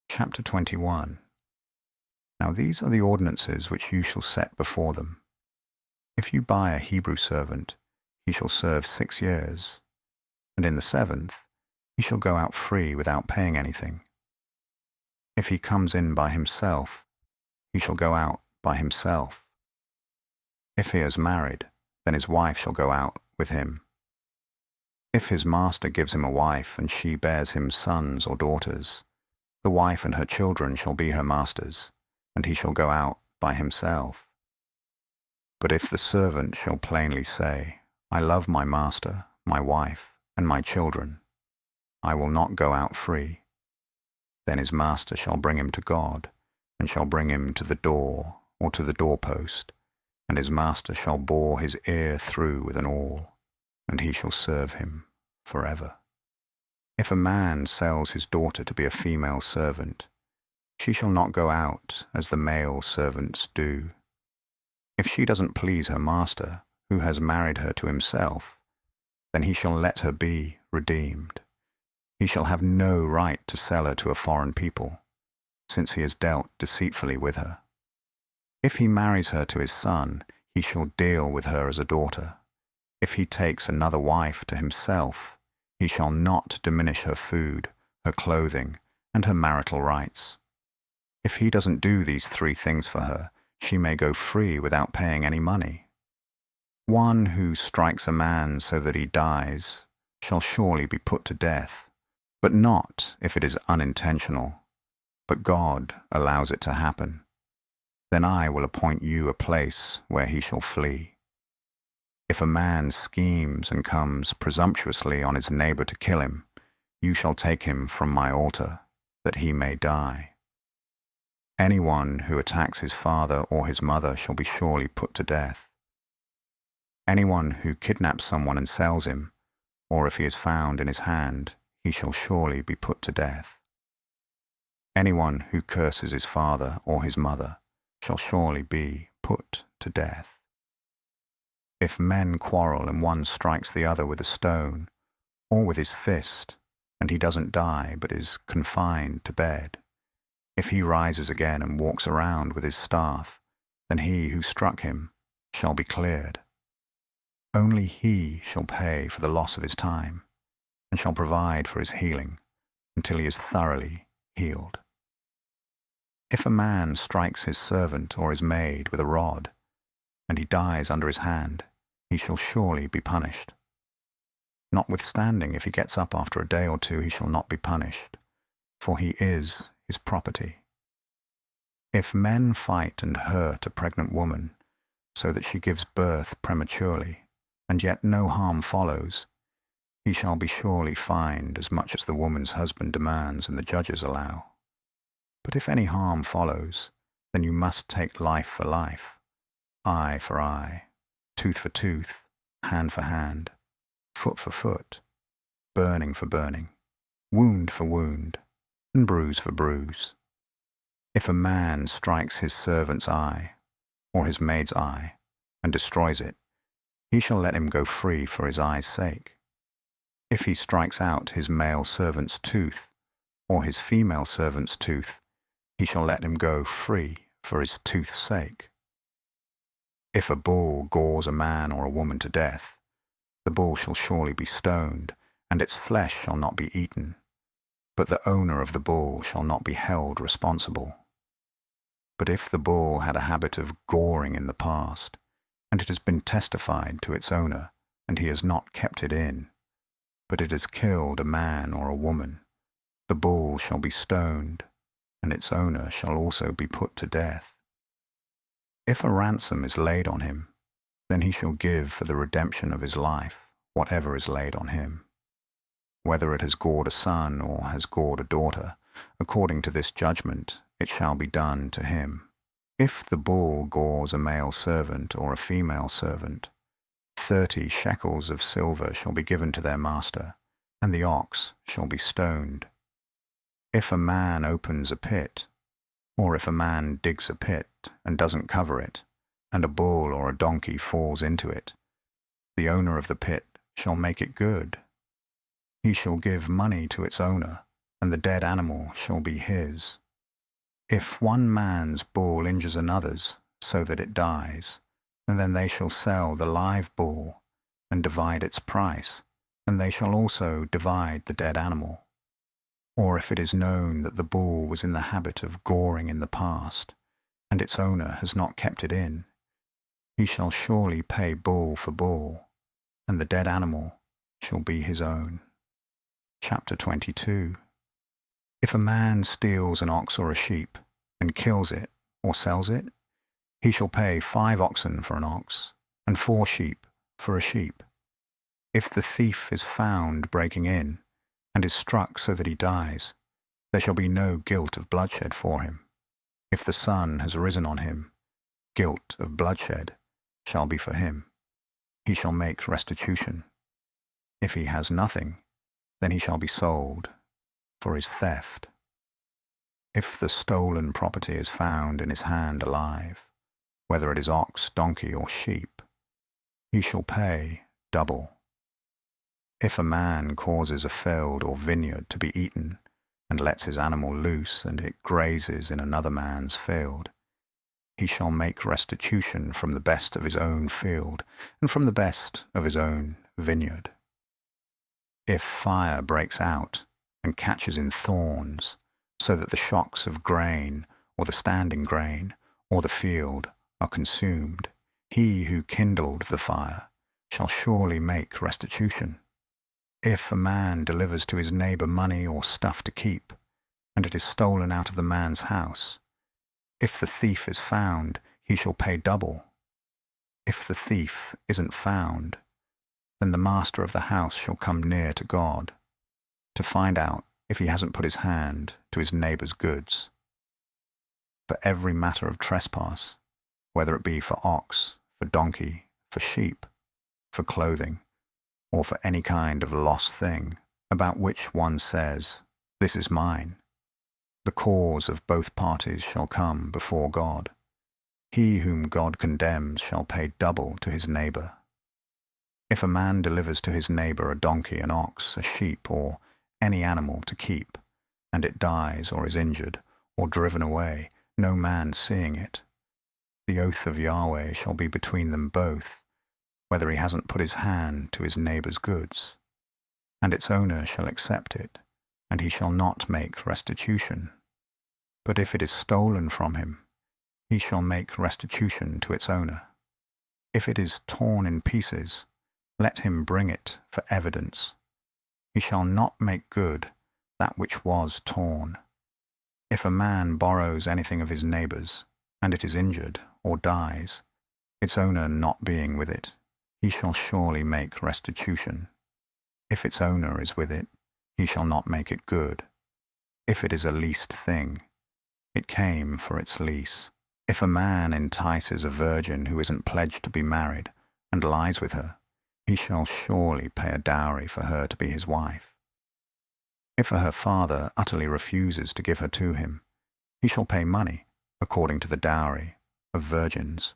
Chapter 21. Now these are the ordinances which you shall set before them. If you buy a Hebrew servant, he shall serve 6 years, and in the 7th he shall go out free without paying anything. If he comes in by himself, he shall go out by himself. If he is married, then his wife shall go out with him. If his master gives him a wife, and she bears him sons or daughters, the wife and her children shall be her master's, and he shall go out by himself. But if the servant shall plainly say, I love my master, my wife, and my children, I will not go out free, then his master shall bring him to God, and shall bring him to the door or to the doorpost, and his master shall bore his ear through with an awl, and he shall serve him forever. If a man sells his daughter to be a female servant, she shall not go out as the male servants do. If she doesn't please her master, who has married her to himself, then he shall let her be redeemed. He shall have no right to sell her to a foreign people, since he has dealt deceitfully with her. If he marries her to his son, he shall deal with her as a daughter. If he takes another wife to himself, he shall not diminish her food, her clothing, and her marital rights. If he doesn't do these 3 things for her, she may go free without paying any money. One who strikes a man so that he dies shall surely be put to death, but not if it is unintentional, but God allows it to happen. Then I will appoint you a place where he shall flee. If a man schemes and comes presumptuously on his neighbor to kill him, you shall take him from my altar, that he may die. Anyone who attacks his father or his mother shall be surely put to death. Anyone who kidnaps someone and sells him, or if he is found in his hand, he shall surely be put to death. Anyone who curses his father or his mother shall surely be put to death. If men quarrel and one strikes the other with a stone, or with his fist, and he doesn't die but is confined to bed, if he rises again and walks around with his staff, then he who struck him shall be cleared. Only he shall pay for the loss of his time, and shall provide for his healing until he is thoroughly healed. If a man strikes his servant or his maid with a rod, and he dies under his hand, he shall surely be punished. Notwithstanding, if he gets up after a day or 2, he shall not be punished, for he is his property. If men fight and hurt a pregnant woman, so that she gives birth prematurely, and yet no harm follows, he shall be surely fined as much as the woman's husband demands and the judges allow. But if any harm follows, then you must take life for life, eye for eye, tooth for tooth, hand for hand, foot for foot, burning for burning, wound for wound, and bruise for bruise. If a man strikes his servant's eye, or his maid's eye, and destroys it, he shall let him go free for his eye's sake. If he strikes out his male servant's tooth, or his female servant's tooth, he shall let him go free for his tooth's sake. If a bull gores a man or a woman to death, the bull shall surely be stoned, and its flesh shall not be eaten, but the owner of the bull shall not be held responsible. But if the bull had a habit of goring in the past, and it has been testified to its owner, and he has not kept it in, but it has killed a man or a woman, the bull shall be stoned, and its owner shall also be put to death. If a ransom is laid on him, then he shall give for the redemption of his life whatever is laid on him. Whether it has gored a son or has gored a daughter, according to this judgment it shall be done to him. If the bull gores a male servant or a female servant, 30 shekels of silver shall be given to their master, and the ox shall be stoned. If a man opens a pit, or if a man digs a pit and doesn't cover it, and a bull or a donkey falls into it, the owner of the pit shall make it good. He shall give money to its owner, and the dead animal shall be his. If one man's bull injures another's, so that it dies, then they shall sell the live bull, and divide its price, and they shall also divide the dead animal. Or if it is known that the bull was in the habit of goring in the past, and its owner has not kept it in, he shall surely pay bull for bull, and the dead animal shall be his own. Chapter 22. If a man steals an ox or a sheep, and kills it, or sells it, he shall pay 5 oxen for an ox, and 4 sheep for a sheep. If the thief is found breaking in, and is struck so that he dies, there shall be no guilt of bloodshed for him. If the sun has risen on him, guilt of bloodshed shall be for him. He shall make restitution. If he has nothing, then he shall be sold for his theft. If the stolen property is found in his hand alive, whether it is ox, donkey, or sheep, he shall pay double. If a man causes a field or vineyard to be eaten, and lets his animal loose, and it grazes in another man's field, he shall make restitution from the best of his own field, and from the best of his own vineyard. If fire breaks out, and catches in thorns, so that the shocks of grain, or the standing grain, or the field are consumed, he who kindled the fire shall surely make restitution. If a man delivers to his neighbor money or stuff to keep, and it is stolen out of the man's house, if the thief is found, he shall pay double. If the thief isn't found, then the master of the house shall come near to God to find out if he hasn't put his hand to his neighbor's goods. For every matter of trespass, whether it be for ox, for donkey, for sheep, for clothing, or for any kind of lost thing, about which one says, "This is mine," the cause of both parties shall come before God. He whom God condemns shall pay double to his neighbor. If a man delivers to his neighbor a donkey, an ox, a sheep, or any animal to keep, and it dies or is injured, or driven away, no man seeing it, the oath of Yahweh shall be between them both, whether he hasn't put his hand to his neighbor's goods, and its owner shall accept it, and he shall not make restitution. But if it is stolen from him, he shall make restitution to its owner. If it is torn in pieces, let him bring it for evidence. He shall not make good that which was torn. If a man borrows anything of his neighbor's, and it is injured or dies, its owner not being with it, he shall surely make restitution. If its owner is with it, he shall not make it good. If it is a leased thing, it came for its lease. If a man entices a virgin who isn't pledged to be married, and lies with her, he shall surely pay a dowry for her to be his wife. If her father utterly refuses to give her to him, he shall pay money, according to the dowry of virgins.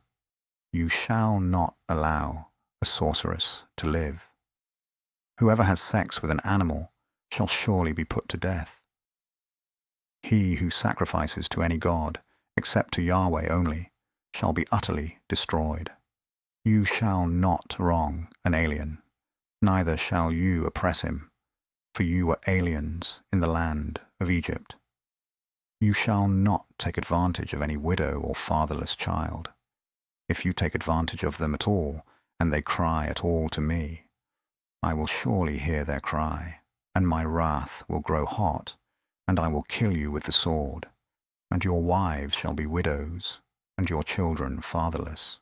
You shall not allow a sorceress to live. Whoever has sex with an animal shall surely be put to death. He who sacrifices to any god, except to Yahweh only, shall be utterly destroyed. You shall not wrong an alien, neither shall you oppress him, for you were aliens in the land of Egypt. You shall not take advantage of any widow or fatherless child. If you take advantage of them at all, and they cry at all to me, I will surely hear their cry, and my wrath will grow hot, and I will kill you with the sword, and your wives shall be widows, and your children fatherless.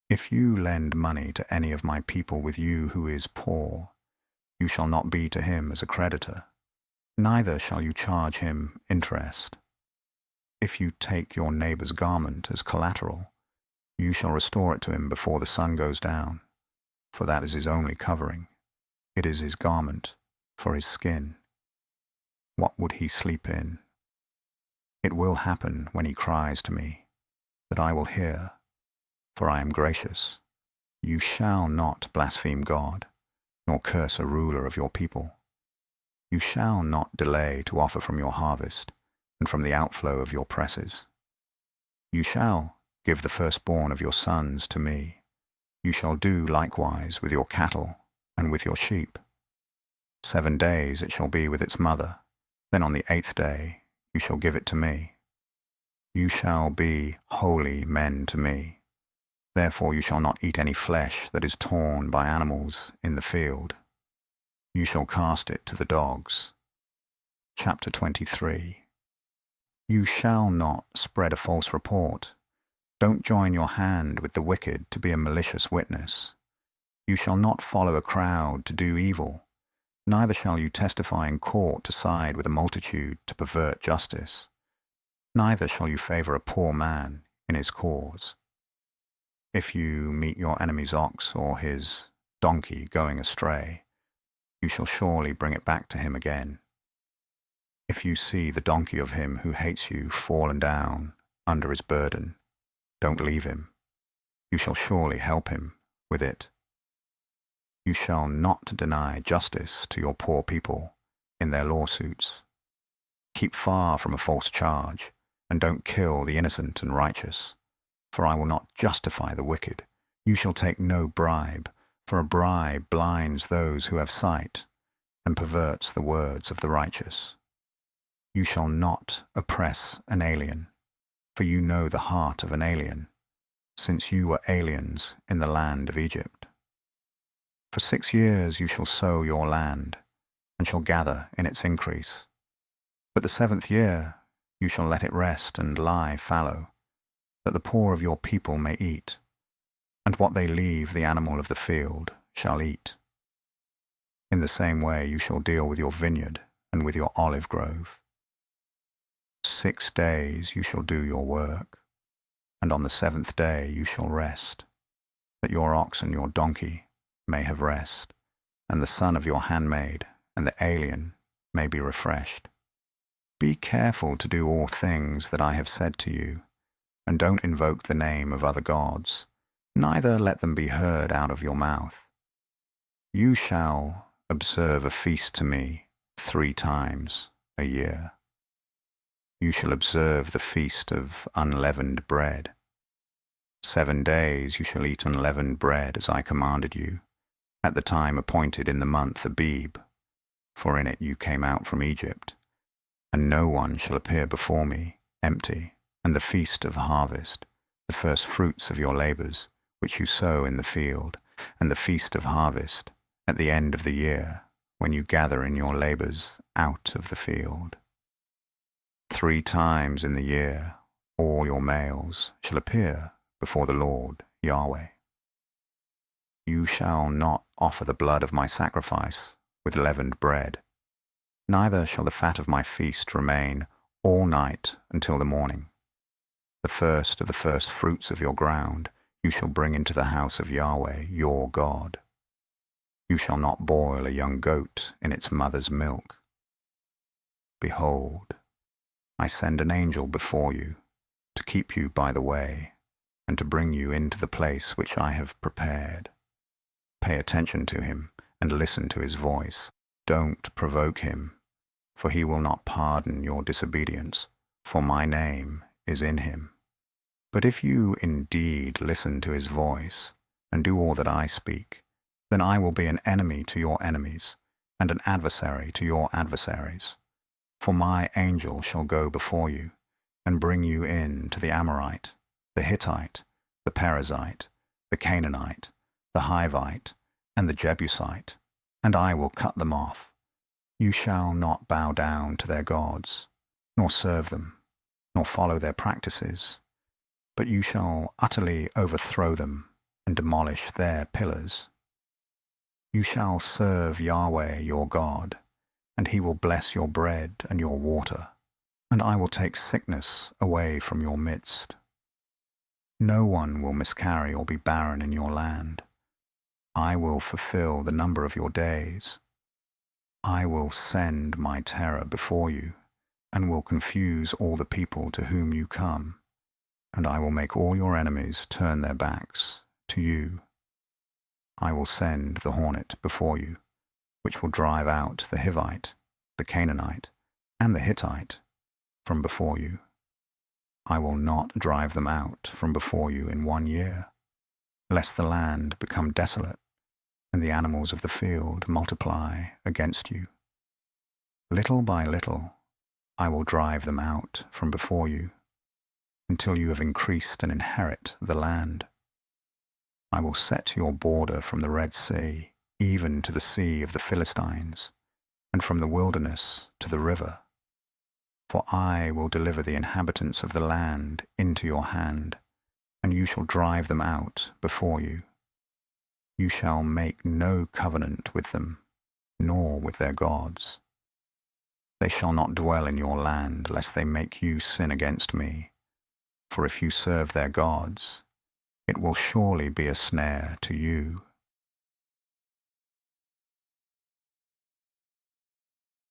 If you lend money to any of my people with you who is poor, you shall not be to him as a creditor, neither shall you charge him interest. If you take your neighbor's garment as collateral, you shall restore it to him before the sun goes down, for that is his only covering. It is his garment for his skin. What would he sleep in? It will happen when he cries to me, that I will hear, for I am gracious. You shall not blaspheme God, nor curse a ruler of your people. You shall not delay to offer from your harvest and from the outflow of your presses. You shall give the firstborn of your sons to me. You shall do likewise with your cattle and with your sheep. 7 days it shall be with its mother. Then on the 8th day you shall give it to me. You shall be holy men to me. Therefore you shall not eat any flesh that is torn by animals in the field. You shall cast it to the dogs. Chapter 23. You shall not spread a false report. Don't join your hand with the wicked to be a malicious witness. You shall not follow a crowd to do evil. Neither shall you testify in court to side with a multitude to pervert justice. Neither shall you favor a poor man in his cause. If you meet your enemy's ox or his donkey going astray, you shall surely bring it back to him again. If you see the donkey of him who hates you fallen down under his burden, don't leave him. You shall surely help him with it. You shall not deny justice to your poor people in their lawsuits. Keep far from a false charge, and don't kill the innocent and righteous, for I will not justify the wicked. You shall take no bribe, for a bribe blinds those who have sight, and perverts the words of the righteous. You shall not oppress an alien, for you know the heart of an alien, since you were aliens in the land of Egypt. For 6 years you shall sow your land, and shall gather in its increase. But the 7th year you shall let it rest and lie fallow, that the poor of your people may eat, and what they leave the animal of the field shall eat. In the same way you shall deal with your vineyard and with your olive grove. 6 days you shall do your work, and on the 7th day you shall rest, that your ox and your donkey may have rest, and the son of your handmaid and the alien may be refreshed. Be careful to do all things that I have said to you, and don't invoke the name of other gods, neither let them be heard out of your mouth. You shall observe a feast to me 3 times a year. You shall observe the feast of unleavened bread. 7 days you shall eat unleavened bread as I commanded you, at the time appointed in the month Abib, for in it you came out from Egypt. And no one shall appear before me empty, and the feast of harvest, the first fruits of your labors, which you sow in the field, and the feast of harvest, at the end of the year, when you gather in your labors out of the field. 3 times in the year all your males shall appear before the Lord Yahweh. You shall not offer the blood of my sacrifice with leavened bread, neither shall the fat of my feast remain all night until the morning. The first of the first fruits of your ground you shall bring into the house of Yahweh your God. You shall not boil a young goat in its mother's milk. Behold, I send an angel before you to keep you by the way and to bring you into the place which I have prepared. Pay attention to him and listen to his voice. Don't provoke him, for he will not pardon your disobedience, for my name is in him. But if you indeed listen to his voice and do all that I speak, then I will be an enemy to your enemies and an adversary to your adversaries. For my angel shall go before you and bring you in to the Amorite, the Hittite, the Perizzite, the Canaanite, the Hivite, and the Jebusite, and I will cut them off. You shall not bow down to their gods, nor serve them, nor follow their practices, but you shall utterly overthrow them and demolish their pillars. You shall serve Yahweh your God, and he will bless your bread and your water, and I will take sickness away from your midst. No one will miscarry or be barren in your land. I will fulfill the number of your days. I will send my terror before you, and will confuse all the people to whom you come, and I will make all your enemies turn their backs to you. I will send the hornet before you, which will drive out the Hivite, the Canaanite, and the Hittite from before you. I will not drive them out from before you in 1 year, lest the land become desolate and the animals of the field multiply against you. Little by little I will drive them out from before you, until you have increased and inherit the land. I will set your border from the Red Sea, even to the sea of the Philistines, and from the wilderness to the river. For I will deliver the inhabitants of the land into your hand, and you shall drive them out before you. You shall make no covenant with them, nor with their gods. They shall not dwell in your land, lest they make you sin against me. For if you serve their gods, it will surely be a snare to you.